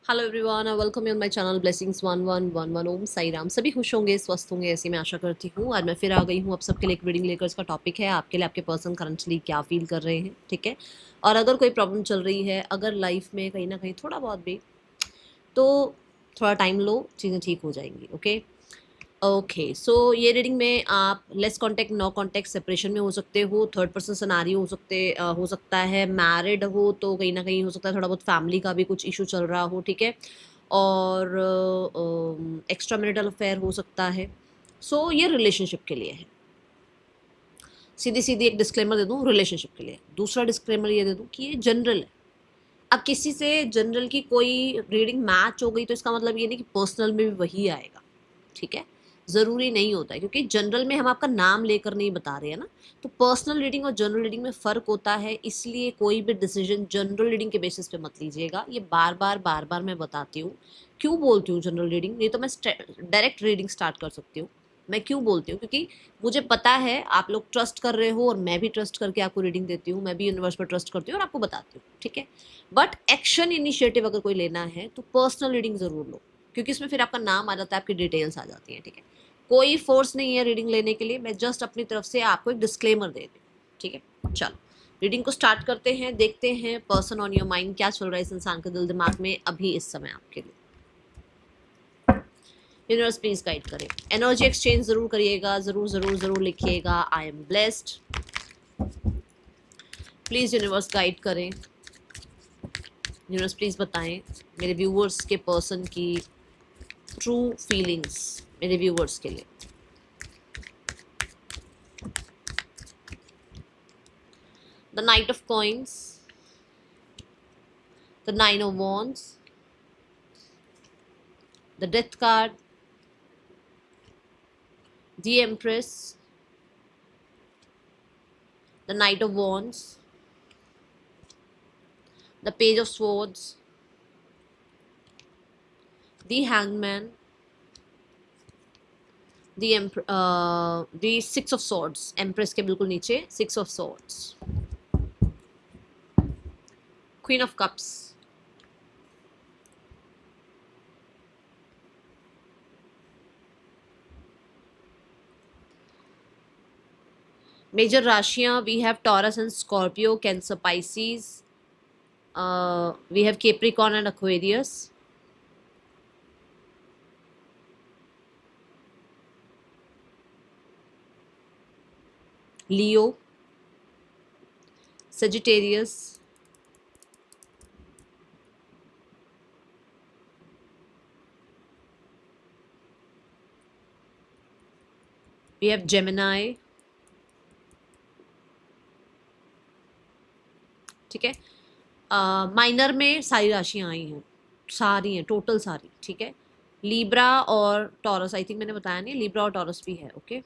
Hello everyone, welcome you on my channel blessings 1111 ओम साई राम। सभी खुश होंगे, स्वस्थ होंगे, ऐसी मैं आशा करती हूँ। आज मैं फिर आ गई हूँ आप सबके लिए एक रीडिंग लेकर। इसका टॉपिक है आपके लिए आपके पर्सन करंटली क्या फील कर रहे हैं, ठीक है। और अगर कोई प्रॉब्लम चल रही है, अगर लाइफ में कहीं ना कहीं थोड़ा बहुत भी, तो थोड़ा टाइम लो, चीज़ें ठीक हो जाएंगी। ओके ओके, सो ये रीडिंग में आप less contact, no contact, separation में हो सकते हो, थर्ड पर्सन सिनारियो हो सकता है, मैरिड हो तो कहीं ना कहीं हो सकता है थोड़ा बहुत फैमिली का भी कुछ इशू चल रहा हो, ठीक है। और एक्स्ट्रा मैरिटल अफेयर हो सकता है। सो ये रिलेशनशिप के लिए है। सीधी सीधी एक डिस्क्लेमर दे दूँ रिलेशनशिप के लिए। दूसरा डिस्क्लेमर ये दे दूँ कि ये जनरल है। अब किसी से जनरल की कोई रीडिंग मैच हो गई तो इसका मतलब ये नहीं कि पर्सनल में भी वही आएगा, ठीक है। ज़रूरी नहीं होता है, क्योंकि जनरल में हम आपका नाम लेकर नहीं बता रहे हैं ना। तो पर्सनल रीडिंग और जनरल रीडिंग में फ़र्क होता है, इसलिए कोई भी डिसीजन जनरल रीडिंग के बेसिस पे मत लीजिएगा। ये बार बार मैं बताती हूँ। क्यों बोलती हूँ जनरल रीडिंग, नहीं तो मैं डायरेक्ट रीडिंग स्टार्ट कर सकती हूँ। मैं क्यों बोलती हूँ, क्योंकि मुझे पता है आप लोग ट्रस्ट कर रहे हो और मैं भी ट्रस्ट करके आपको रीडिंग देती हूँ। मैं भी यूनिवर्स पर ट्रस्ट करती हूँ और आपको बताती हूँ, ठीक है। बट एक्शन इनिशिएटिव अगर कोई लेना है तो पर्सनल रीडिंग ज़रूर लो, क्योंकि इसमें फिर आपका नाम आ जाता है, आपकी डिटेल्स आ जाती हैं, ठीक है। कोई फोर्स नहीं है रीडिंग लेने के लिए, मैं जस्ट अपनी तरफ से आपको एक डिस्क्लेमर दे दी, ठीक है। चलो रीडिंग को स्टार्ट करते हैं, देखते हैं पर्सन ऑन योर माइंड क्या चल रहा है इस इंसान के दिल दिमाग में अभी इस समय आपके लिए। यूनिवर्स प्लीज गाइड करें। एनर्जी एक्सचेंज जरूर करिएगा, जरूर जरूर जरूर लिखिएगा I am blessed. Please universe guide करें। यूनिवर्स प्लीज बताएं मेरे व्यूवर्स के पर्सन की ट्रू फीलिंग्स, मेरे व्यूवर्स के लिए। The night of coins, the nine of wands, the death card, the empress, the knight of wands, the page of swords, the hangman, the six of swords, empress के बिल्कुल नीचे six of swords, queen of cups, major राशियां we have Taurus and Scorpio, Cancer, Pisces, we have Capricorn and Aquarius, Leo, Sagittarius, we have Gemini, ठीक है। Minor में सारी राशियां आई हैं, सारी हैं, टोटल सारी, ठीक है। लीब्रा और टॉरस, आई थिंक मैंने बताया नहीं, लीब्रा और टॉरस भी है, ओके।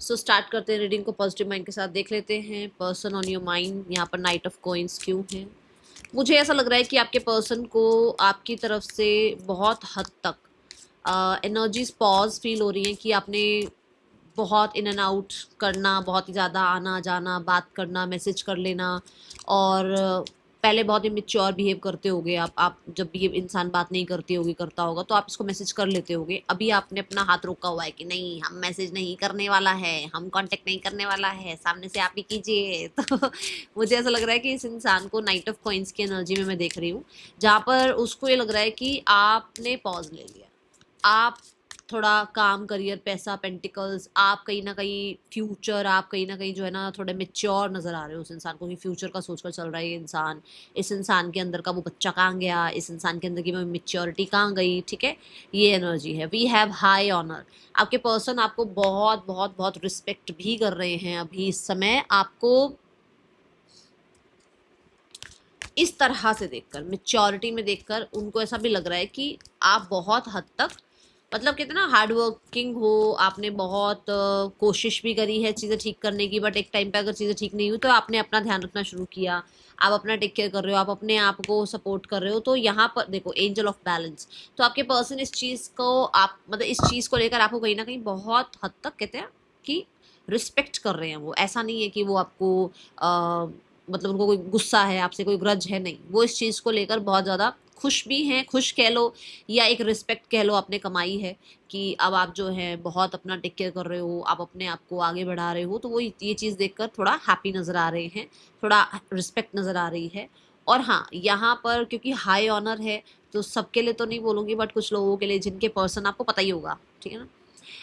सो स्टार्ट करते हैं रीडिंग को पॉजिटिव माइंड के साथ। देख लेते हैं पर्सन ऑन योर माइंड, यहाँ पर नाइट ऑफ कॉइंस क्यों है। मुझे ऐसा लग रहा है कि आपके पर्सन को आपकी तरफ से बहुत हद तक एनर्जीज पॉज फील हो रही हैं कि आपने बहुत इन एंड आउट करना, बहुत ही ज़्यादा आना जाना, बात करना, मैसेज कर लेना, और पहले बहुत ही मिच्योर बिहेव करते होगे आप जब भी ये इंसान बात नहीं करती होगी, करता होगा तो आप इसको मैसेज कर लेते होगे। अभी आपने अपना हाथ रोका हुआ है कि नहीं, हम मैसेज नहीं करने वाला है, हम कांटेक्ट नहीं करने वाला है, सामने से आप ही कीजिए। तो मुझे ऐसा लग रहा है कि इस इंसान को नाइट ऑफ कॉइंस की एनर्जी में मैं देख रही हूँ, जहाँ पर उसको ये लग रहा है कि आपने पॉज ले लिया। आप थोड़ा काम, करियर, पैसा, पेंटिकल्स, आप कहीं ना कहीं फ्यूचर, आप कहीं ना कहीं जो है ना थोड़े मेच्योर नज़र आ रहे हो उस इंसान को, कि फ्यूचर का सोचकर चल रहा है ये इंसान। इस इंसान के अंदर का वो बच्चा कहाँ गया, इस इंसान के अंदर की वो मेच्योरिटी कहाँ गई, ठीक है। ये एनर्जी है। We have high honour. आपके पर्सन आपको बहुत बहुत बहुत रिस्पेक्ट भी कर रहे हैं अभी इस समय। आपको इस तरह से देखकर, मेच्योरिटी में देखकर, उनको ऐसा भी लग रहा है कि आप बहुत हद तक, मतलब कहते हैं ना, हार्ड वर्किंग हो, आपने बहुत कोशिश भी करी है चीज़ें ठीक करने की, बट एक टाइम पे अगर चीज़ें ठीक नहीं हुई तो आपने अपना ध्यान रखना शुरू किया, आप अपना टेक केयर कर रहे हो, आप अपने आप को सपोर्ट कर रहे हो। तो यहाँ पर देखो एंजल ऑफ बैलेंस। तो आपके पर्सन इस चीज़ को, आप मतलब इस चीज़ को लेकर आपको कहीं ना कहीं बहुत हद तक कहते हैं कि रिस्पेक्ट कर रहे हैं वो। ऐसा नहीं है कि वो आपको मतलब उनको कोई गुस्सा है आपसे, कोई ग्रज है, नहीं, वो इस चीज़ को लेकर बहुत ज़्यादा खुश भी हैं, खुश कह लो या एक रिस्पेक्ट कह लो आपने कमाई है कि अब आप जो है बहुत अपना टेक केयर कर रहे हो, आप अपने आप को आगे बढ़ा रहे हो, तो वो ये चीज़ देखकर थोड़ा हैप्पी नज़र आ रहे हैं, थोड़ा रिस्पेक्ट नज़र आ रही है। और हाँ, यहाँ पर क्योंकि हाई ऑनर है, तो सबके लिए तो नहीं बोलूँगी, बट कुछ लोगों के लिए जिनके पर्सन आपको पता ही होगा, ठीक है ना,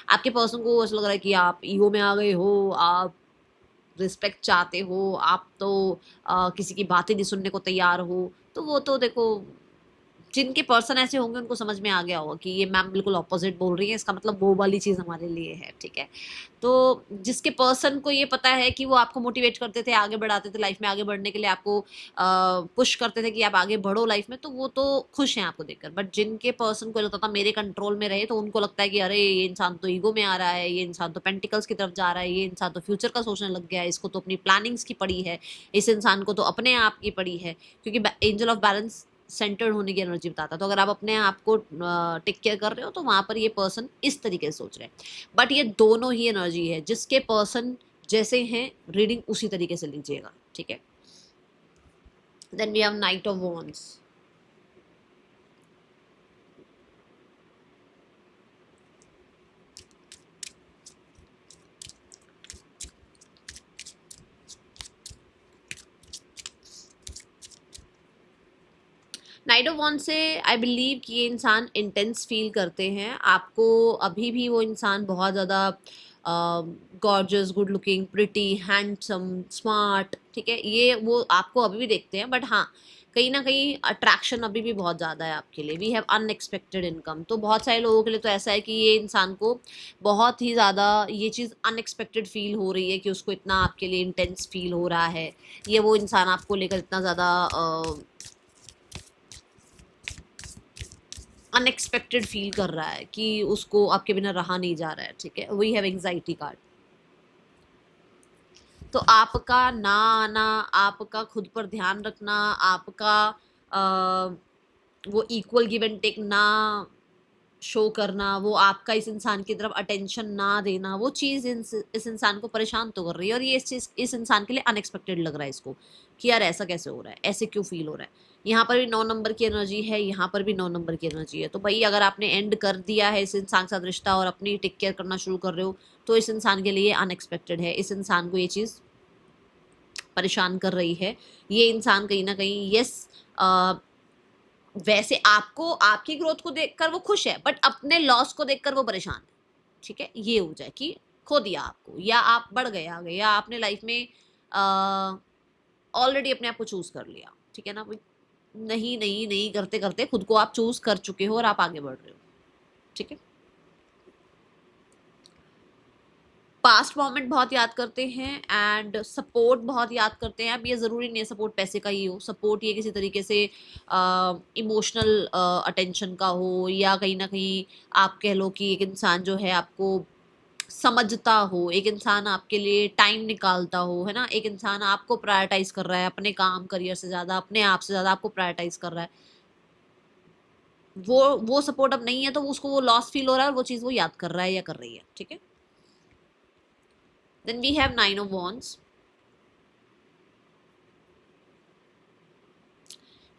आपके पर्सन को ऐसा लग रहा है कि आप ईगो में आ गए हो, आप रिस्पेक्ट चाहते हो, आप तो किसी की बातें नहीं सुनने को तैयार हो, तो वो तो देखो जिनके पर्सन ऐसे होंगे उनको समझ में आ गया होगा कि ये मैम बिल्कुल ऑपोजिट बोल रही है, इसका मतलब वो वाली चीज़ हमारे लिए है, ठीक है। तो जिसके पर्सन को ये पता है कि वो आपको मोटिवेट करते थे, आगे बढ़ाते थे, लाइफ में आगे बढ़ने के लिए आपको पुश करते थे कि आप आगे बढ़ो लाइफ में, तो वो तो खुश हैं आपको देखकर। बट जिनके पर्सन को लगता था मेरे कंट्रोल में रहे, तो उनको लगता है कि अरे ये इंसान तो ईगो में आ रहा है, ये इंसान तो पेंटिकल्स की तरफ जा रहा है, ये इंसान तो फ्यूचर का सोचने लग गया है, इसको तो अपनी प्लानिंग्स की पड़ी है, इस इंसान को तो अपने आप की पड़ी है, क्योंकि एंजल ऑफ बैलेंस सेंटर्ड होने की एनर्जी बताता है। तो अगर आप अपने आप को टेक केयर कर रहे हो, तो वहां पर ये पर्सन इस तरीके से सोच रहे हैं। बट ये दोनों ही एनर्जी है, जिसके पर्सन जैसे हैं रीडिंग उसी तरीके से लीजिएगा, ठीक है। Then we have knight of wands. Knight of wand से आई बिलीव कि ये इंसान इंटेंस फील करते हैं आपको। अभी भी वो इंसान बहुत ज़्यादा gorgeous, good looking, pretty, handsome, smart, ठीक है, ये वो आपको अभी भी देखते हैं। बट हाँ, कहीं ना कहीं अट्रैक्शन अभी भी बहुत ज़्यादा है आपके लिए। We have unexpected income. तो बहुत सारे लोगों के लिए तो ऐसा है कि ये इंसान को बहुत ही ज़्यादा ये चीज़ अनएक्सपेक्टेड फील हो रही है कि उसको इतना आपके लिए इंटेंस फील हो रहा है, ये वो इंसान आपको लेकर इतना ज़्यादा अनएक्सपेक्टेड फील कर रहा है कि उसको आपके बिना रहा नहीं जा रहा है, ठीक है। We have anxiety card. तो आपका ना आना, आपका खुद पर ध्यान रखना, आपका वो इक्वल गिव एंड टेक ना शो करना, वो आपका इस इंसान की तरफ अटेंशन ना देना, वो चीज़ इस इंसान को परेशान तो कर रही है। और ये इस चीज़ इस इंसान के लिए अनएक्सपेक्टेड लग रहा है इसको कि यार ऐसा कैसे हो रहा है, ऐसे क्यों फील हो रहा है। यहाँ पर भी 9 नंबर की एनर्जी है, यहाँ पर भी 9 नंबर की एनर्जी है। तो भाई अगर आपने एंड कर दिया है इस इंसान के साथ रिश्ता और अपनी टेक केयर करना शुरू कर रहे हो, तो इस इंसान के लिए अनएक्सपेक्टेड है। इस इंसान को ये चीज़ परेशान कर रही है। ये इंसान कहीं ना कहीं यस, वैसे आपको आपकी ग्रोथ को देखकर वो खुश है, बट अपने लॉस को देखकर वो परेशान है, ठीक है। ये हो जाए कि खो दिया आपको, या आप बढ़ गए आगे, या आपने लाइफ में ऑलरेडी अपने आप को चूज कर लिया, ठीक है ना। नहीं नहीं नहीं करते करते खुद को आप चूज कर चुके हो और आप आगे बढ़ रहे हो, ठीक है। पास्ट मोमेंट बहुत याद करते हैं एंड सपोर्ट बहुत याद करते हैं। अब ये ज़रूरी नहीं है सपोर्ट पैसे का ही हो, सपोर्ट ये किसी तरीके से इमोशनल अटेंशन का हो, या कहीं ना कहीं आप कह लो कि एक इंसान जो है आपको समझता हो, एक इंसान आपके लिए टाइम निकालता हो, है ना, एक इंसान आपको प्रायोरिटाइज कर रहा है अपने काम करियर से ज़्यादा, अपने आप से ज़्यादा आपको प्रायोरिटाइज कर रहा है। वो सपोर्ट अब नहीं है, तो उसको वो लॉस फील हो रहा है और वो चीज़ वो याद कर रहा है या कर रही है, ठीक है। Then we have 9 of wands.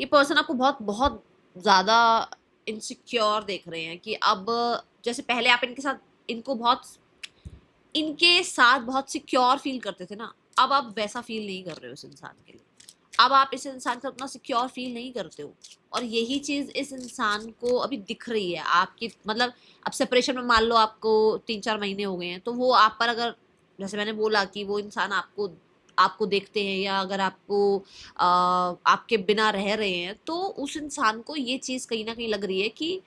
ये पर्सन आपको बहुत बहुत ज़्यादा इनसिक्योर देख रहे हैं कि अब जैसे पहले आप इनके साथ बहुत सिक्योर फील करते थे ना, अब आप वैसा फील नहीं कर रहे हो इस इंसान के लिए। अब आप इस इंसान से उतना सिक्योर फील नहीं करते हो, और यही चीज़ इस इंसान को अभी दिख रही है आपकी। मतलब अब सेपरेशन में मान लो आपको 3-4 महीने हो गए हैं, तो वो आप पर अगर, जैसे मैंने बोला कि वो इंसान आपको आपको देखते हैं, या अगर आपको आपके बिना रह रहे हैं, तो उस इंसान को ये चीज़ कहीं ना कहीं लग रही है कि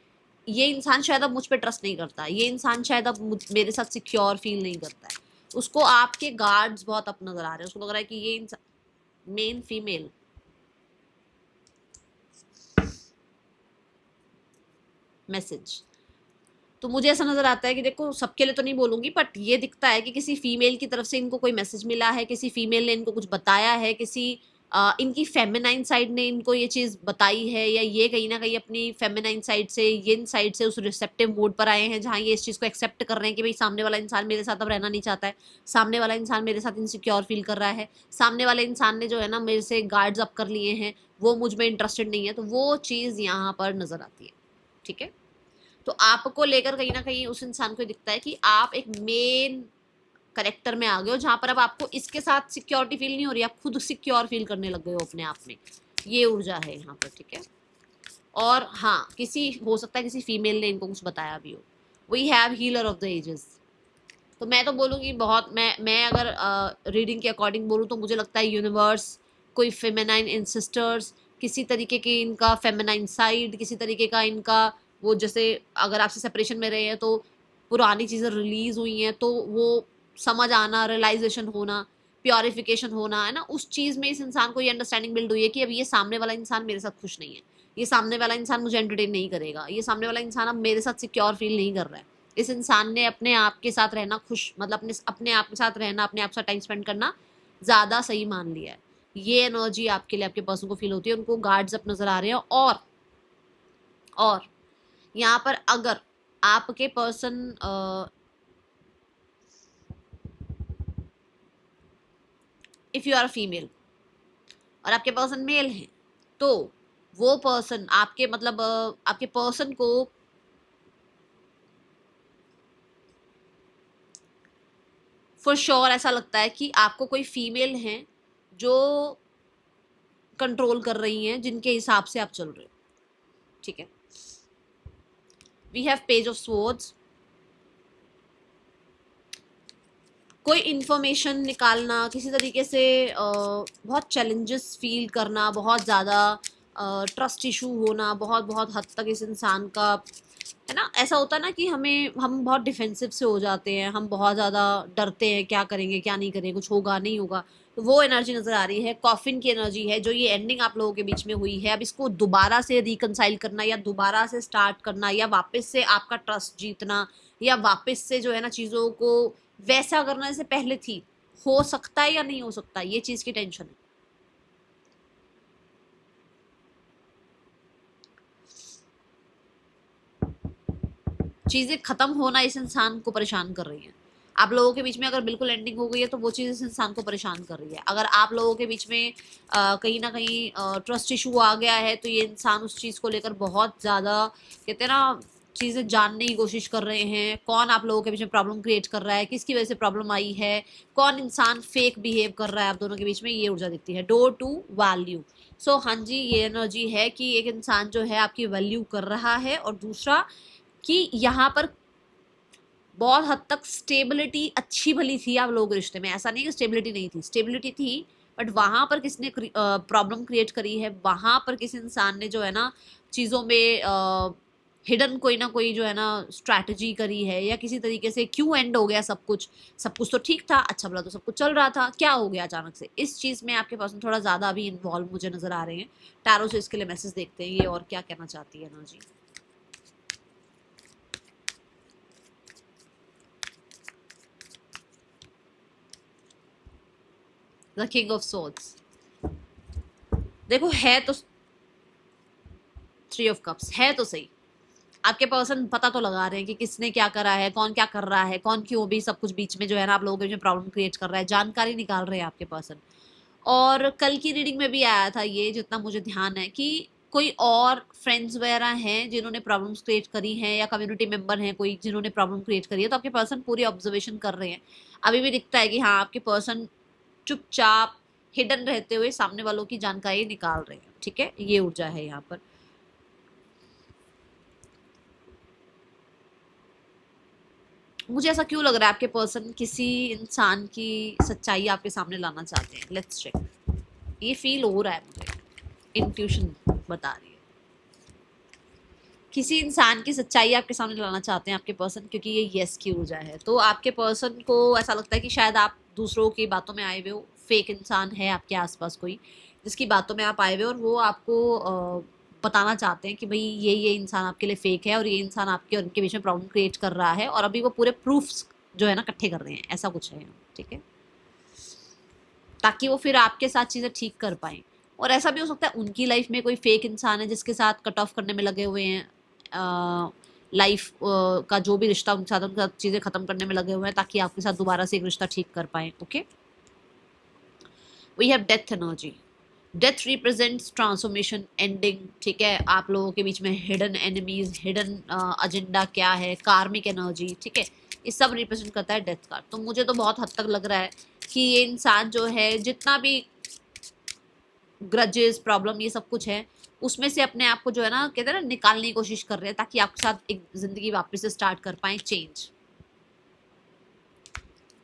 ये इंसान शायद अब मुझ पे ट्रस्ट नहीं करता, ये इंसान शायद अब मेरे साथ सिक्योर फील नहीं करता है। उसको आपके गार्ड्स बहुत अप नजर आ रहे हैं, उसको लग रहा है कि ये इंसान, मेन फीमेल, मैसेज। तो मुझे ऐसा नजर आता है कि देखो, सबके लिए तो नहीं बोलूंगी, बट ये दिखता है कि किसी फीमेल की तरफ से इनको कोई मैसेज मिला है, किसी फीमेल ने इनको कुछ बताया है, किसी इनकी फेमिनाइन साइड ने इनको ये चीज़ बताई है, या ये कहीं ना कहीं अपनी फेमिनाइन साइड से, इन साइड से उस रिसेप्टिव मोड पर आए हैं जहाँ ये इस चीज़ को एक्सेप्ट कर रहे हैं कि भाई सामने वाला इंसान मेरे साथ अब रहना नहीं चाहता है, सामने वाला इंसान मेरे साथ इनसिक्योर फील कर रहा है, सामने वाले इंसान ने जो है ना मेरे से गार्ड्स अप कर लिए हैं, वो मुझ में इंटरेस्टेड नहीं है, तो वो चीज़ यहाँ पर नज़र आती है। ठीक है, तो आपको लेकर कहीं ना कहीं उस इंसान को दिखता है कि आप एक मेन करेक्टर में आ गए हो जहां पर अब आपको इसके साथ सिक्योरिटी फील नहीं हो रही, आप खुद सिक्योर फील करने लग गए हो अपने आप में। ये ऊर्जा है यहाँ पर। ठीक है, और हाँ, किसी हो सकता है किसी फीमेल ने इनको कुछ बताया भी हो। We have healer of the ages. तो मैं तो बोलूँगी बहुत, मैं अगर रीडिंग के अकॉर्डिंग बोलूँ तो मुझे लगता है यूनिवर्स कोई फेमिनाइन इंसिस्टर्स, किसी तरीके की इनका फेमिनाइन साइड, किसी तरीके का इनका वो, जैसे अगर आपसे सेपरेशन में रहे हैं तो पुरानी चीज़ें रिलीज हुई हैं, तो वो समझ आना, रियलाइजेशन होना, प्योरिफिकेशन होना, है ना, उस चीज़ में इस इंसान को ये अंडरस्टैंडिंग बिल्ड हुई है कि अब ये सामने वाला इंसान मेरे साथ खुश नहीं है, ये सामने वाला इंसान मुझे एंटरटेन नहीं करेगा, ये सामने वाला इंसान अब मेरे साथ सिक्योर फील नहीं कर रहा है। इस इंसान ने अपने आप के साथ रहना खुश, मतलब अपने आप के साथ रहना, अपने आप के साथ टाइम स्पेंड करना ज़्यादा सही मान लिया है। ये एनर्जी आपके लिए, आपके पर्सन को फील होती है, उनको गार्ड्स अप नज़र आ रहे हैं। और यहाँ पर अगर आपके person if you are female और आपके पर्सन मेल हैं, तो वो पर्सन आपके मतलब आपके पर्सन को फॉर श्योर ऐसा लगता है कि आपको कोई फीमेल हैं जो कंट्रोल कर रही हैं, जिनके हिसाब से आप चल रहे हो। ठीक है, we have page of swords. कोई इन्फॉर्मेशन निकालना, किसी तरीके से बहुत चैलेंजेस फील करना, बहुत ज़्यादा ट्रस्ट इशू होना, बहुत बहुत हद तक इस इंसान का, है ना, ऐसा होता है ना कि हम बहुत डिफेंसिव से हो जाते हैं, हम बहुत ज़्यादा डरते हैं, क्या करेंगे क्या नहीं करेंगे, कुछ होगा नहीं होगा, तो वो एनर्जी नज़र आ रही है। कॉफिन की एनर्जी है, जो ये एंडिंग आप लोगों के बीच में हुई है, अब इसको दोबारा से रिकनसाइल करना, या दोबारा से स्टार्ट करना, या वापस से आपका ट्रस्ट जीतना, या वापस से जो है ना चीज़ों को वैसा करना जैसे पहले थी, हो सकता है या नहीं हो सकता, ये चीज़ की टेंशन है। चीज़ें ख़त्म होना इस इंसान को परेशान कर रही हैं। आप लोगों के बीच में अगर बिल्कुल एंडिंग हो गई है तो वो चीज़ इस इंसान को परेशान कर रही है। अगर आप लोगों के बीच में कहीं ना कहीं ट्रस्ट इशू आ गया है, तो ये इंसान उस चीज़ को लेकर बहुत ज़्यादा, कहते हैं ना, चीज़ें जानने की कोशिश कर रहे हैं। कौन आप लोगों के बीच में प्रॉब्लम क्रिएट कर रहा है, किसकी वजह से प्रॉब्लम आई है, कौन इंसान फेक बिहेव कर रहा है आप दोनों के बीच में, ये ऊर्जा दिखती है। Door to value. सो हाँ जी, ये एनर्जी है कि एक इंसान जो है आपकी वैल्यू कर रहा है, और दूसरा कि यहाँ पर बहुत हद तक स्टेबिलिटी अच्छी भली थी आप लोगों के रिश्ते में, ऐसा नहीं कि स्टेबिलिटी नहीं थी, स्टेबिलिटी थी, बट वहाँ पर किसने प्रॉब्लम क्रिएट करी है, वहाँ पर किस इंसान ने जो है ना चीज़ों में हिडन कोई ना कोई जो है ना स्ट्रैटेजी करी है, या किसी तरीके से क्यों एंड हो गया सब कुछ तो ठीक था, अच्छा भला तो सब कुछ चल रहा था, क्या हो गया अचानक से। इस चीज़ में आपके पर्सन थोड़ा ज़्यादा अभी इन्वॉल्व मुझे नज़र आ रहे हैं। टैरो से इसके लिए मैसेज देखते हैं ये और क्या कहना चाहती है energy. The king of swords. देखो है तो, थ्री ऑफ कप्स है तो सही, आपके पर्सन पता तो लगा रहे हैं कि किसने क्या करा है, कौन क्या कर रहा है, कौन क्यों भी सब कुछ बीच में जो है ना आप लोगों के बीच में प्रॉब्लम क्रिएट कर रहा है, जानकारी निकाल रहे हैं आपके पर्सन। और कल की रीडिंग में भी आया था ये, जितना मुझे ध्यान है, कि कोई और फ्रेंड्स वगैरह हैं जिन्होंने प्रॉब्लम्स क्रिएट करी हैं, या कम्युनिटी मेंबर हैं कोई जिन्होंने प्रॉब्लम क्रिएट करी है, तो आपके पर्सन पूरी ऑब्जर्वेशन कर रहे हैं। अभी भी दिखता है कि हाँ, आपके पर्सन चुपचाप हिडन रहते हुए सामने वालों की जानकारी निकाल रहे हैं। ठीक है, ये ऊर्जा है यहाँ पर। मुझे ऐसा क्यों लग रहा है आपके पर्सन किसी इंसान की सच्चाई आपके सामने लाना चाहते हैं। Let's check. ये फील हो रहा है मुझे, इंट्यूशन बता रही है किसी इंसान की सच्चाई आपके सामने लाना चाहते हैं आपके पर्सन, क्योंकि ये यस की ऊर्जा है। तो आपके पर्सन को ऐसा लगता है कि शायद आप दूसरों की बातों में आए हुए हो, फेक इंसान है आपके आसपास कोई जिसकी बातों में आप आए हुए हो, और वो आपको बताना चाहते हैं कि भाई ये इंसान आपके लिए फेक है, और ये इंसान आपके और इनके बीच में प्रॉब्लम क्रिएट कर रहा है, और अभी वो पूरे प्रूफ्स जो है ना इकट्ठे कर रहे हैं, ऐसा कुछ है। ठीक है, ताकि वो फिर आपके साथ चीज़ें ठीक कर पाएँ। और ऐसा भी हो सकता है उनकी लाइफ में कोई फेक इंसान है जिसके साथ कट ऑफ करने में लगे हुए हैं, लाइफ का जो भी रिश्ता उनके साथ चीज़ें खत्म करने में लगे हुए हैं ताकि आपके साथ दोबारा से एक रिश्ता ठीक कर पाएँ। Okay, we have death energy. Death represents transformation, ending. ठीक है, आप लोगों के बीच में हिडन एनिमीज, हिडन एजेंडा क्या है, कार्मिक एनर्जी। ठीक है, ये सब रिप्रेजेंट करता है डेथ कार्ड। तो मुझे तो बहुत हद तक लग रहा है कि ये इंसान जो है जितना भी ग्रजेस, प्रॉब्लम, ये सब कुछ है, उसमें से अपने आप को जो है ना, कहते हैं ना, निकालने की कोशिश कर रहे हैं ताकि आपके साथ एक जिंदगी वापस से स्टार्ट कर पाए, चेंज।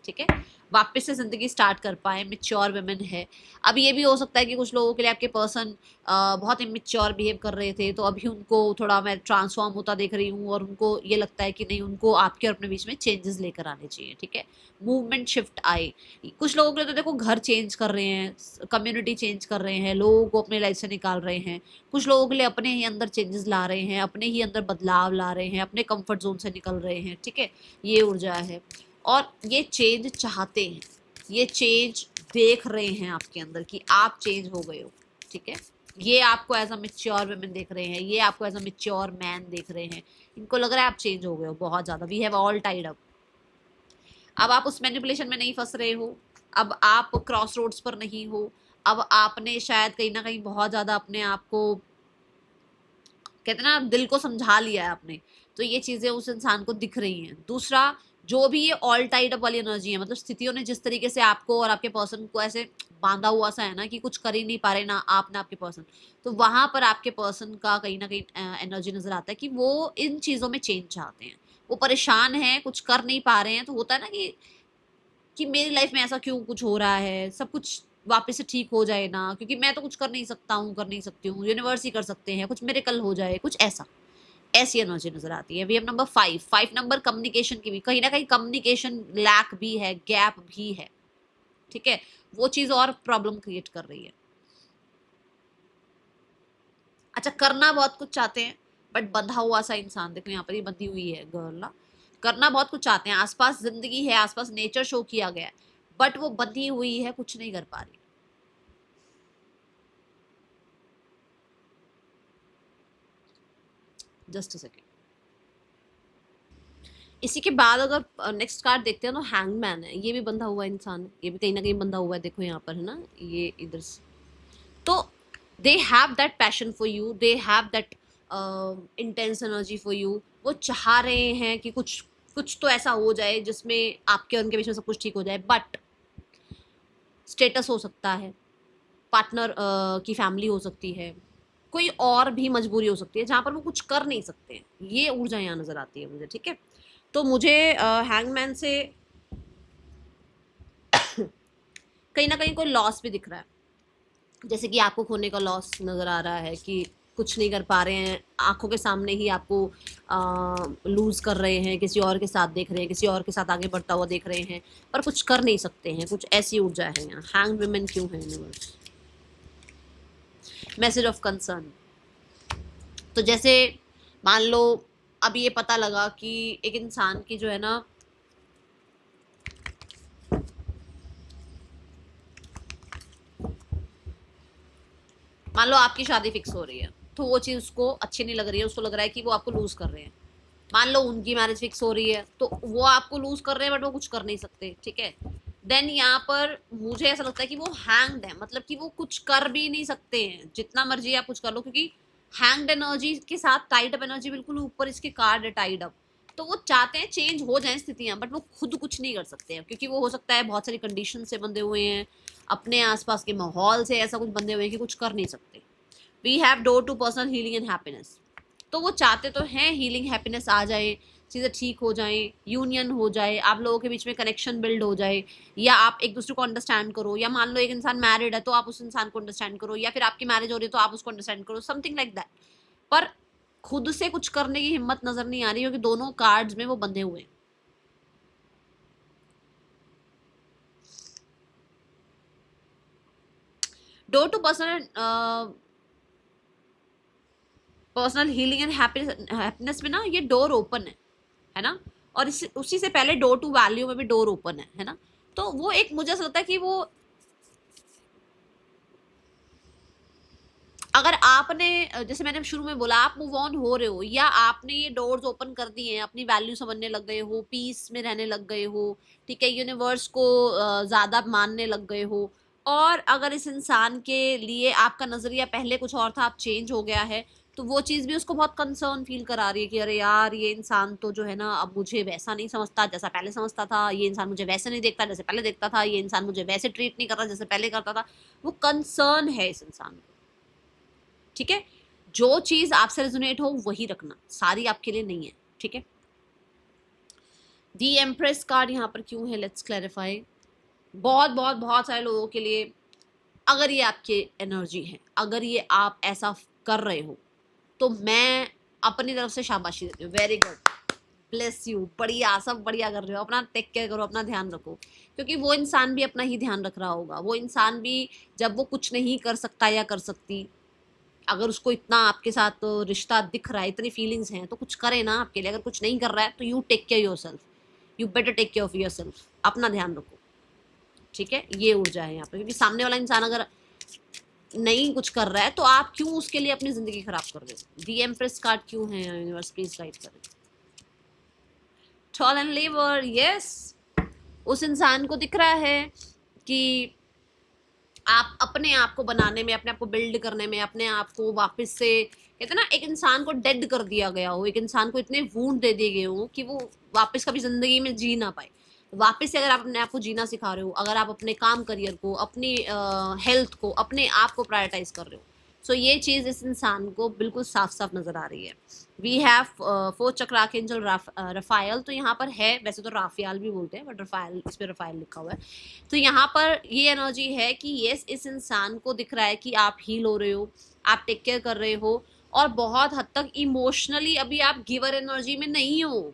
ठीक है, वापस से जिंदगी स्टार्ट कर पाए, मेच्योर वुमेन है। अब ये भी हो सकता है कि कुछ लोगों के लिए आपके पर्सन बहुत इमेच्योर बिहेव कर रहे थे, तो अभी उनको थोड़ा मैं ट्रांसफॉर्म होता देख रही हूँ और उनको ये लगता है कि नहीं, उनको आपके और अपने बीच में चेंजेस लेकर आने चाहिए। ठीक है, मूवमेंट, शिफ्ट आए। कुछ लोगों के लिए तो देखो घर चेंज कर रहे हैं, कम्युनिटी चेंज कर रहे हैं, लोगों को अपने लाइफ से निकाल रहे हैं। कुछ लोगों के लिए अपने ही अंदर चेंजेस ला रहे हैं, अपने ही अंदर बदलाव ला रहे हैं, अपने कंफर्ट जोन से निकल रहे हैं। ठीक है, ये ऊर्जा है और ये चेंज चाहते हैं, ये चेंज देख रहे हैं आपके अंदर कि आप चेंज हो गए हो। ठीक है, ये आपको एज अ मेच्योर वुमेन देख रहे हैं, ये आपको एज अ मेच्योर मैन देख रहे हैं। इनको लग रहा है आप चेंज हो गए हो बहुत ज्यादा। We have all tied up. अब आप उस मैनिपुलेशन में नहीं फंस रहे हो, अब आप क्रॉस रोड्स पर नहीं हो, अब आपने शायद कहीं ना कहीं बहुत ज्यादा अपने आप को, कहते ना, दिल को समझा लिया है आपने। तो ये चीजें उस इंसान को दिख रही हैं। दूसरा, जो भी ये ऑल टाइड अप वाली एनर्जी है, मतलब स्थितियों ने जिस तरीके से आपको और आपके पर्सन को ऐसे बांधा हुआ सा है ना कि कुछ कर ही नहीं पा रहे ना आप ना आपके पर्सन, तो वहां पर आपके पर्सन का कहीं ना कहीं एनर्जी नजर आता है कि वो इन चीजों में चेंज चाहते हैं। वो परेशान हैं, कुछ कर नहीं पा रहे हैं। तो होता है ना कि मेरी लाइफ में ऐसा क्यों कुछ हो रहा है, सब कुछ वापस से ठीक हो जाए ना, क्योंकि मैं तो कुछ कर नहीं सकता हूँ, कर नहीं सकती हूँ, यूनिवर्स ही कर सकते हैं, कुछ मेरे कल हो जाए, कुछ ऐसा। ऐसी एनर्जी नजर आती है। We have number 5। 5 number communication की भी कहीं ना कहीं कम्युनिकेशन लैक भी है, गैप भी है। ठीक है, वो चीज और प्रॉब्लम क्रिएट कर रही है। अच्छा, करना बहुत कुछ चाहते हैं बट बंधा हुआ सा इंसान, देखो यहाँ पर ही बंधी हुई है गर्ल ना। करना बहुत कुछ चाहते हैं, आसपास जिंदगी है, आसपास नेचर शो किया गया है, बट वो बंधी हुई है, कुछ नहीं कर पा रही। Just a second. इसी के बाद अगर नेक्स्ट कार्ड देखते हैं तो हैंगमैन है। ये भी बंधा हुआ इंसान है, ये भी कहीं ना कहीं बंधा हुआ है, देखो यहाँ पर है ना, ये इधर से। तो they have that passion for you, they have that intense energy for you. वो चाह रहे हैं कि कुछ कुछ तो ऐसा हो जाए जिसमें आपके और उनके बीच में सब कुछ ठीक हो जाए। बट स्टेटस हो सकता है, पार्टनर की फैमिली हो सकती है, कोई और भी मजबूरी हो सकती है जहां पर वो कुछ कर नहीं सकते हैं। ये ऊर्जा यहाँ नजर आती है मुझे। ठीक है, तो मुझे हैंगमैन से कहीं ना कहीं कोई लॉस भी दिख रहा है, जैसे कि आपको खोने का लॉस नजर आ रहा है कि कुछ नहीं कर पा रहे हैं, आंखों के सामने ही आपको लूज कर रहे हैं, किसी और के साथ देख रहे हैं, किसी और के साथ आगे बढ़ता हुआ देख रहे हैं, पर कुछ कर नहीं सकते हैं। कुछ ऐसी ऊर्जा है यहाँ। हैंग वुमेन क्यों है यूनिवर्स? Message of concern. तो जैसे मान लो अब ये पता लगा कि एक इंसान की जो है ना, मान लो आपकी शादी फिक्स हो रही है, तो वो चीज उसको अच्छी नहीं लग रही है, उसको लग रहा है कि वो आपको लूज कर रहे हैं। मान लो उनकी मैरिज फिक्स हो रही है, तो वो आपको लूज कर रहे हैं बट वो कुछ कर नहीं सकते। ठीक है, देन यहाँ पर मुझे ऐसा लगता है कि वो हैंग्ड है, मतलब कि वो कुछ कर भी नहीं सकते हैं, जितना मर्जी आप कुछ कर लो, क्योंकि हैंग्ड एनर्जी के साथ टाइड अप एनर्जी बिल्कुल ऊपर इसके कार्ड है, टाइड अप। तो वो चाहते हैं चेंज हो जाए स्थितियां, बट वो खुद कुछ नहीं कर सकते हैं, क्योंकि वो हो सकता है बहुत सारी कंडीशन से बंधे हुए हैं, अपने आसपास के माहौल से ऐसा कुछ बंधे हुए हैं कि कुछ कर नहीं सकते। We have door to personal healing and happiness. तो वो चाहते तो हैं हीलिंग, हैप्पीनेस आ जाए, चीज़ें ठीक हो जाए, यूनियन हो जाए, आप लोगों के बीच में कनेक्शन बिल्ड हो जाए, या आप एक दूसरे को अंडरस्टैंड करो, या मान लो एक इंसान मैरिड है तो आप उस इंसान को अंडरस्टैंड करो, या फिर आपकी मैरिज हो रही है तो आप उसको अंडरस्टैंड करो, समथिंग लाइक दैट। पर खुद से कुछ करने की हिम्मत नजर नहीं आ रही, क्योंकि दोनों कार्ड्स में वो बंधे हुए हैं। Door to personal healing and happiness में ना ये डोर ओपन है ना। और उसी से पहले डोर टू वैल्यू में भी डोर ओपन है ना। तो वो एक, मुझे ऐसा लगता है कि वो अगर आपने जैसे मैंने शुरू में बोला, आप मूव ऑन हो रहे हो या आपने ये डोर्स ओपन कर दिए हैं, अपनी वैल्यू समझने लग गए हो, पीस में रहने लग गए हो, ठीक है, यूनिवर्स को ज्यादा मानने लग गए हो, और अगर इस इंसान के लिए आपका नजरिया पहले कुछ और था, आप चेंज हो गया है, तो वो चीज भी उसको बहुत कंसर्न फील करा रही है कि अरे यार ये इंसान तो जो है ना अब मुझे वैसा नहीं समझता जैसा पहले समझता था, ये इंसान मुझे वैसे नहीं देखता जैसे पहले देखता था, ये इंसान मुझे वैसे ट्रीट नहीं कर रहा जैसे पहले करता था। वो कंसर्न है इस इंसान को, ठीक है। जो चीज आपसे रेजोनेट हो वही रखना, सारी आपके लिए नहीं है, ठीक है। दी एम्प्रेस कार्ड यहाँ पर क्यों है, लेट्स क्लैरिफाई। बहुत बहुत बहुत सारे लोगों के लिए, अगर ये आपकी एनर्जी है, अगर ये आप ऐसा कर रहे हो, तो मैं अपनी तरफ से शाबाशी देती हूँ, वेरी गुड, ब्लेस यू, बढ़िया, सब बढ़िया कर रहे हो, अपना टेक केयर करो, अपना ध्यान रखो, क्योंकि वो इंसान भी अपना ही ध्यान रख रहा होगा। वो इंसान भी जब वो कुछ नहीं कर सकता या कर सकती, अगर उसको इतना आपके साथ रिश्ता दिख रहा है, इतनी फीलिंग्स हैं, तो कुछ करे ना आपके लिए। अगर कुछ नहीं कर रहा है तो you take care yourself, you better take care of yourself, अपना ध्यान रखो, ठीक है। ये ऊर्जा है यहाँ पर, क्योंकि सामने वाला इंसान अगर नहीं कुछ कर रहा है तो आप क्यों उसके लिए अपनी जिंदगी खराब कर रहे हो। दी एम्प्रेस कार्ड क्यों है यूनिवर्स, प्लीज गाइड करें। टॉल एंड लीवर, यस, उस इंसान को दिख रहा है कि आप अपने आप को बनाने में, अपने आप को बिल्ड करने में, अपने आप को वापस से, कहते हैं ना, एक इंसान को डेड कर दिया गया हो, एक इंसान को इतने वूंड दे दिए गए हो कि वो वापस कभी जिंदगी में जी ना पाए। वापस से अगर आप अपने आप को जीना सिखा रहे हो, अगर आप अपने काम, करियर को, अपनी हेल्थ को, अपने आप को प्रायोरिटाइज कर रहे हो, सो ये चीज इस इंसान को बिल्कुल साफ साफ नजर आ रही है। वी हैव फोर्थ चक्र आर्कएंजल रफायल, तो यहाँ पर है, वैसे तो राफियाल भी बोलते हैं बट रफायल, इस पे रफायल लिखा हुआ है। तो यहाँ पर ये एनर्जी है कि यस, इस इंसान को दिख रहा है कि आप हील हो रहे हो, आप टेक केयर कर रहे हो, और बहुत हद तक इमोशनली अभी आप गिवर एनर्जी में नहीं हो,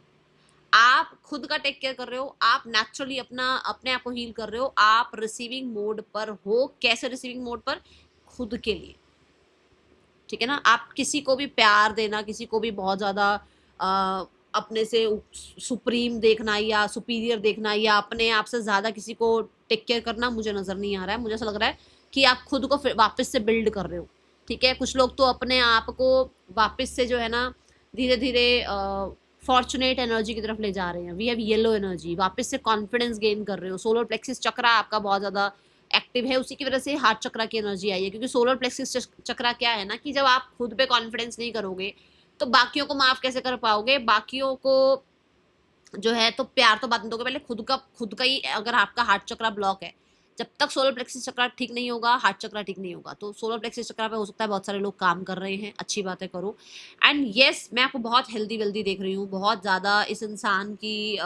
आप खुद का टेक केयर कर रहे हो, आप नेचुरली अपने आप को हील कर रहे हो, आप रिसीविंग मोड पर हो। कैसे रिसीविंग मोड पर, खुद के लिए, ठीक है ना। आप किसी को भी प्यार देना, किसी को भी बहुत ज्यादा अपने से सुप्रीम देखना या सुपीरियर देखना, या अपने आप से ज्यादा किसी को टेक केयर करना मुझे नजर नहीं आ रहा है। मुझे ऐसा लग रहा है कि आप खुद को वापस से बिल्ड कर रहे हो, ठीक है। कुछ लोग तो अपने आप को वापस से जो है ना धीरे धीरे फॉर्चुनेट एनर्जी की तरफ ले जा रहे हैं। वी हैव येलो एनर्जी, वापस से कॉन्फिडेंस गेन कर रहे हो। सोलर प्लेक्सिस चक्र आपका बहुत ज्यादा एक्टिव है, उसी की वजह से हार्ट चक्रा की एनर्जी आई है, क्योंकि सोलर प्लेक्सिस चक्रा क्या है ना, कि जब आप खुद पे कॉन्फिडेंस नहीं करोगे तो बाकियों को माफ कैसे कर पाओगे, बाकियों को जो है तो प्यार तो बाद में दोगे, पहले खुद का ही। अगर आपका हार्ट चक्रा ब्लॉक है, जब तक सोलर प्लेक्सिस चक्रा ठीक नहीं होगा, हार्ट चक्रा ठीक नहीं होगा। तो सोलर प्लेक्सिस चक्रा पे हो सकता है बहुत सारे लोग काम कर रहे हैं, अच्छी बात है, करो। एंड यस, मैं आपको बहुत हेल्दी वेल्दी देख रही हूँ, बहुत ज़्यादा इस इंसान की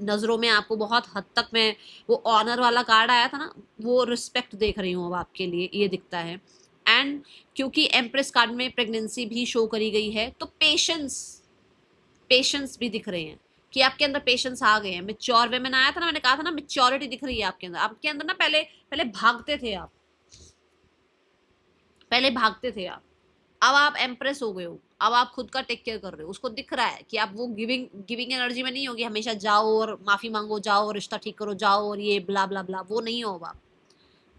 नज़रों में आपको बहुत हद तक, मैं वो ऑनर वाला कार्ड आया था ना, वो रिस्पेक्ट देख रही हूँ अब आपके लिए, ये दिखता है। एंड क्योंकि एम्प्रेस कार्ड में प्रेगनेंसी भी शो करी गई है, तो पेशेंस भी दिख रहे हैं कि आपके अंदर पेशेंस आ गए हैं। मेच्योर वे, मैंने आया था ना, मैंने कहा था ना, मेच्योरिटी दिख रही है आपके अंदर ना। पहले पहले भागते थे आप, पहले भागते थे आप, अब आप एम्प्रेस हो गए हो, अब आप खुद का टेक केयर कर रहे हो। उसको दिख रहा है कि आप वो गिविंग एनर्जी में नहीं होगी, हमेशा जाओ और माफी मांगो, जाओ और रिश्ता ठीक करो, जाओ और ये ब्ला ब्ला ब्ला, वो नहीं हो आप,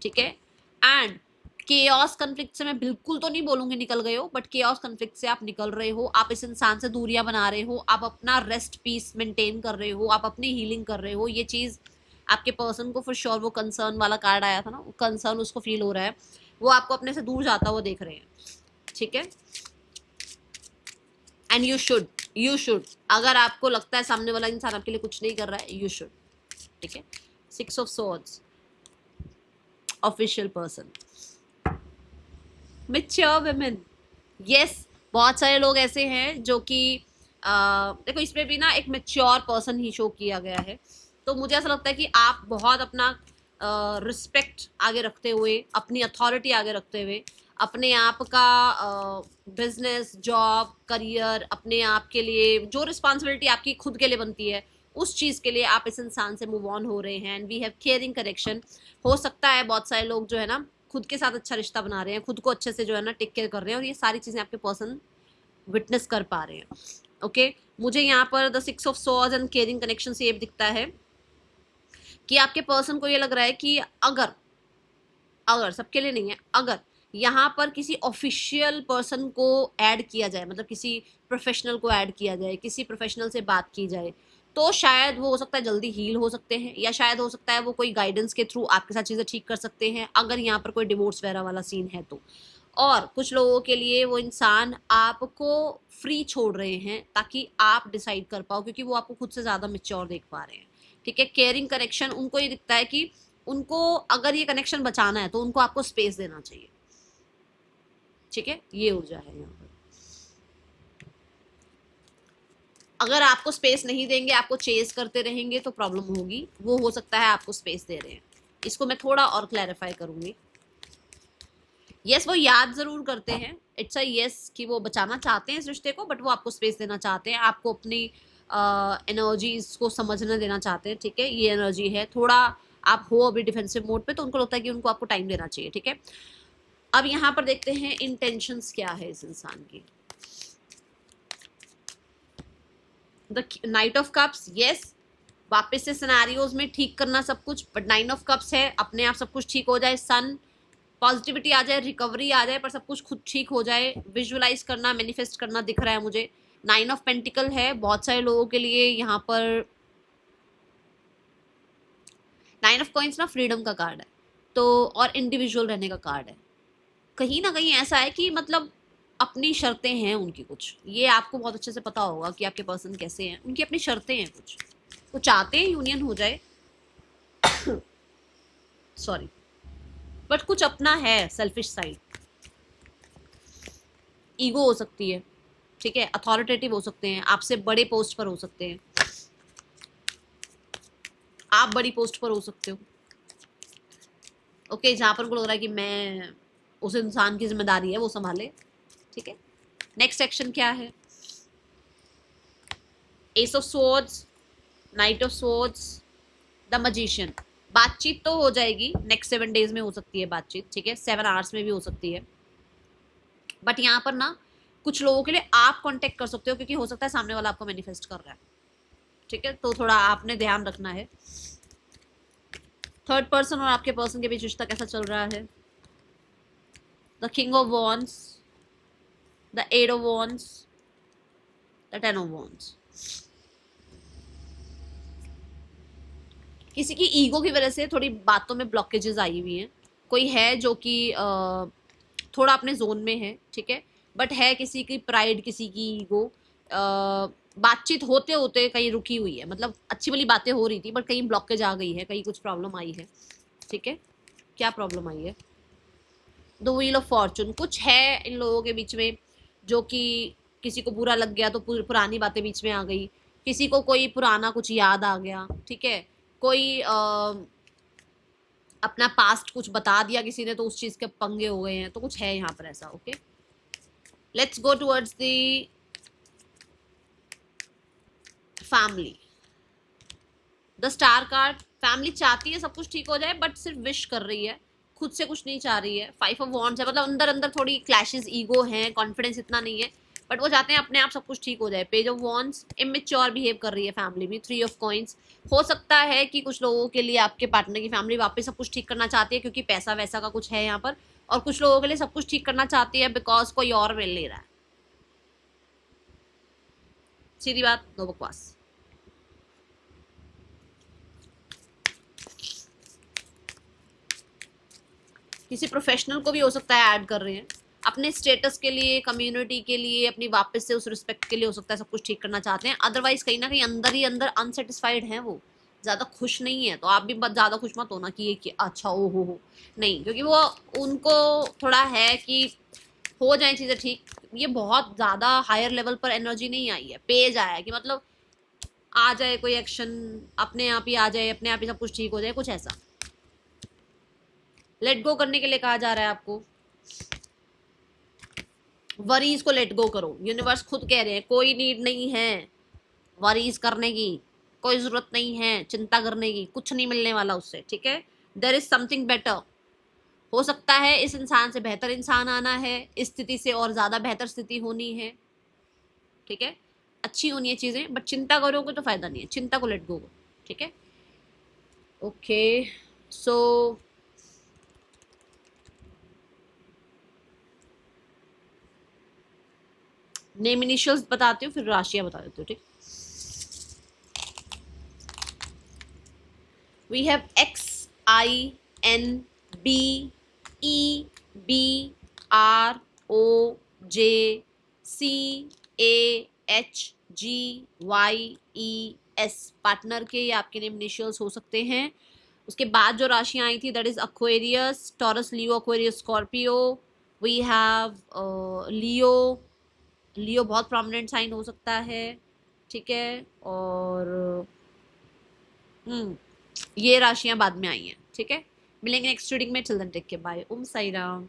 ठीक है। एंड केओस कन्फ्लिक्ट से मैं बिल्कुल तो नहीं बोलूंगी निकल गए हो, बट केओस कन्फ्लिक्ट से आप निकल रहे हो, आप इस इंसान से दूरियां बना रहे हो, आप अपना रेस्ट पीस मेंटेन कर रहे हो, आप अपनी हीलिंग कर रहे हो। ये चीज आपके पर्सन को फॉर श्योर, वो कंसर्न वाला कार्ड आया था ना, वो कंसर्न उसको फील हो रहा है, वो आपको अपने से दूर जाता हुआ देख रहे हैं, ठीक है। एंड यू शुड, अगर आपको लगता है सामने वाला इंसान आपके लिए कुछ नहीं कर रहा है, यू शुड, ठीक है। 6 of swords, official person, mature women, yes, बहुत सारे लोग ऐसे हैं जो कि देखो, इसमें भी ना एक मैच्योर पर्सन ही शो किया गया है। तो मुझे ऐसा लगता है कि आप बहुत अपना रिस्पेक्ट आगे रखते हुए, अपनी अथॉरिटी आगे रखते हुए, अपने आप का बिजनेस, जॉब, करियर, अपने आप के लिए जो रिस्पॉन्सिबिलिटी आपकी खुद के लिए बनती है, उस चीज़ के लिए आप इस इंसान से मूव ऑन हो रहे हैं। And we have caring connection. हो सकता है बहुत सारे लोग जो है ना खुद के साथ अच्छा रिश्ता बना रहे हैं, खुद को अच्छे से जो है ना टेक केयर कर रहे हैं, और ये सारी चीज़ें आपके पर्सन विटनेस कर पा रहे हैं, ओके। मुझे यहाँ पर the 6 of swords and caring connection से ये दिखता है कि आपके पर्सन को ये लग रहा है कि अगर सबके लिए नहीं है, अगर यहाँ पर किसी ऑफिशियल पर्सन को ऐड किया जाए, मतलब किसी प्रोफेशनल को ऐड किया जाए, किसी प्रोफेशनल से बात की जाए, तो शायद वो हो सकता है जल्दी हील हो सकते हैं, या शायद हो सकता है वो कोई गाइडेंस के थ्रू आपके साथ चीज़ें ठीक कर सकते हैं, अगर यहाँ पर कोई डिवोर्स वगैरह वाला सीन है तो। और कुछ लोगों के लिए वो इंसान आपको फ्री छोड़ रहे हैं ताकि आप डिसाइड कर पाओ, क्योंकि वो आपको खुद से ज़्यादा मेच्योर देख पा रहे हैं। ठीक है, केयरिंग कनेक्शन उनको ये दिखता है कि उनको अगर ये कनेक्शन बचाना है तो उनको आपको स्पेस देना चाहिए। ठीक है, ये ऊर्जा है यहाँ पर। अगर आपको स्पेस नहीं देंगे, आपको चेस करते रहेंगे तो प्रॉब्लम होगी। वो हो सकता है आपको स्पेस दे रहे हैं। इसको मैं थोड़ा और क्लैरिफाई करूंगी। यस, वो याद जरूर करते हैं, इट्स अ यस कि वो बचाना चाहते हैं इस रिश्ते को, बट वो आपको स्पेस देना चाहते हैं, आपको अपनी एनर्जीज को समझने देना चाहते हैं। ठीक है, ये एनर्जी है थोड़ा, आप हो अभी डिफेंसिव मोड पे, तो उनको लगता है कि उनको आपको टाइम देना चाहिए। ठीक है, अब यहाँ पर देखते हैं इंटेंशंस क्या है इस इंसान की। The night of cups, yes, वापस से सिनेरियोज में ठीक करना सब कुछ, बट 9 ऑफ कप्स है, अपने आप सब कुछ ठीक हो जाए, सन पॉजिटिविटी आ जाए, रिकवरी आ जाए, पर सब कुछ खुद ठीक हो जाए, विजुअलाइज करना, मैनिफेस्ट करना दिख रहा है मुझे। 9 ऑफ पेंटिकल है बहुत सारे लोगों के लिए यहाँ पर। 9 ऑफ कॉइंस ना फ्रीडम का कार्ड है, तो और इंडिविजुअल रहने का कार्ड है। कहीं ना कहीं ऐसा है कि मतलब अपनी शर्तें हैं उनकी कुछ, ये आपको बहुत अच्छे से पता होगा कि आपके पर्सन कैसे हैं, उनकी अपनी शर्तें हैं कुछ, वो चाहते हैं यूनियन हो जाए सॉरी, बट कुछ अपना है सेल्फिश साइड। ईगो हो सकती है, ठीक है, अथॉरिटेटिव हो सकते हैं, आपसे बड़े पोस्ट पर हो सकते हैं, आप बड़ी पोस्ट पर हो सकते हो। ओके, जहां पर उनको लग रहा है कि मैं, उस इंसान की जिम्मेदारी है वो संभाले। ठीक है, नेक्स्ट सेक्शन क्या है? S of swords, night of swords, the magician. बातचीत तो हो जाएगी, नेक्स्ट 7 डेज में हो सकती है बातचीत। ठीक है, 7 आवर्स में भी हो सकती है, बट यहाँ पर ना कुछ लोगों के लिए आप कांटेक्ट कर सकते हो, क्योंकि हो सकता है सामने वाला आपको मैनिफेस्ट कर रहा है। ठीक है, तो थोड़ा आपने ध्यान रखना है। थर्ड पर्सन और आपके पर्सन के बीच रिश्ता कैसा चल रहा है? The king of wands, the 8 of wands, the 10 of wands. किसी की ईगो की वजह से थोड़ी बातों में ब्लॉकेजेस आई हुई हैं। कोई है जो कि थोड़ा अपने जोन में है, ठीक है, बट है किसी की प्राइड, किसी की ईगो, बातचीत होते होते कहीं रुकी हुई है, मतलब अच्छी वाली बातें हो रही थी बट कहीं ब्लॉकेज आ गई है, कहीं कुछ प्रॉब्लम आई है। ठीक है, क्या प्रॉब्लम आई है? द व्हील ऑफ फॉर्चून, कुछ है इन लोगों के बीच में जो कि किसी को बुरा लग गया तो पुरानी बातें बीच में आ गई, किसी को कोई पुराना कुछ याद आ गया। ठीक है, कोई अपना पास्ट कुछ बता दिया किसी ने तो उस चीज के पंगे हो गए हैं, तो कुछ है यहाँ पर ऐसा। Okay, let's go towards the family. The star card, family चाहती है सब कुछ ठीक हो जाए बट सिर्फ विश कर रही है, खुद से कुछ नहीं चाह रही है। 5 ऑफ वॉन्ड्स है, मतलब अंदर अंदर थोड़ी क्लैशेस, ईगो है, कॉन्फिडेंस इतना नहीं है, बट वो चाहते हैं अपने आप सब कुछ ठीक हो जाए। Page of wands, immature behave कर रही है फैमिली भी। 3 ऑफ कॉइंस, हो सकता है कि कुछ लोगों के लिए आपके पार्टनर की फैमिली वापस सब कुछ ठीक करना चाहती है क्योंकि पैसा वैसा का कुछ है यहाँ पर, और कुछ लोगों के लिए सब कुछ ठीक करना चाहती है बिकॉज कोई और मिल नहीं रहा है। सीधी बात, नो बकवास। किसी प्रोफेशनल को भी हो सकता है ऐड कर रहे हैं, अपने स्टेटस के लिए, कम्युनिटी के लिए, अपनी वापस से उस रिस्पेक्ट के लिए हो सकता है सब कुछ ठीक करना चाहते हैं। अदरवाइज कहीं ना कहीं अंदर ही अंदर अनसेटिस्फाइड हैं, वो ज़्यादा खुश नहीं है। तो आप भी ज़्यादा खुश मत होना कि ये कि अच्छा ओ हो नहीं, क्योंकि वो उनको थोड़ा है कि हो जाए चीज़ें ठीक। ये बहुत ज़्यादा हायर लेवल पर एनर्जी नहीं आई है, पेज आया है कि मतलब आ जाए कोई एक्शन, अपने आप ही आ जाए, अपने आप ही सब कुछ ठीक हो जाए, कुछ ऐसा। लेट गो करने के लिए कहा जा रहा है आपको। वरीज को लेट गो करो, यूनिवर्स खुद कह रहे हैं कोई नीड नहीं है वरीज करने की, कोई जरूरत नहीं है चिंता करने की, कुछ नहीं मिलने वाला उससे। ठीक है, देयर इज समथिंग बेटर। हो सकता है इस इंसान से बेहतर इंसान आना है, इस स्थिति से और ज्यादा बेहतर स्थिति होनी है। ठीक है, अच्छी होनी है चीजें, बट चिंता करोगे तो फायदा नहीं है, चिंता को लेट गो करो। ठीक है, ओके, सो नेम इनिशियल्स बताती हूँ फिर राशियां बता देती हूँ, ठीक। वी हैव XINBEROJCAHGYES, पार्टनर के ये आपके नेम इनिशियल्स हो सकते हैं। उसके बाद जो राशियां आई थी that is Aquarius, Taurus, Leo, Aquarius, Scorpio. We have Leo, Leo बहुत प्रोमिनेंट साइन हो सकता है, ठीक है। और ये राशियां बाद में आई हैं, ठीक है। मिलेंगे नेक्स्ट रीडिंग में, चिल्ड्रन टेक के, बाय, ओम साई राम।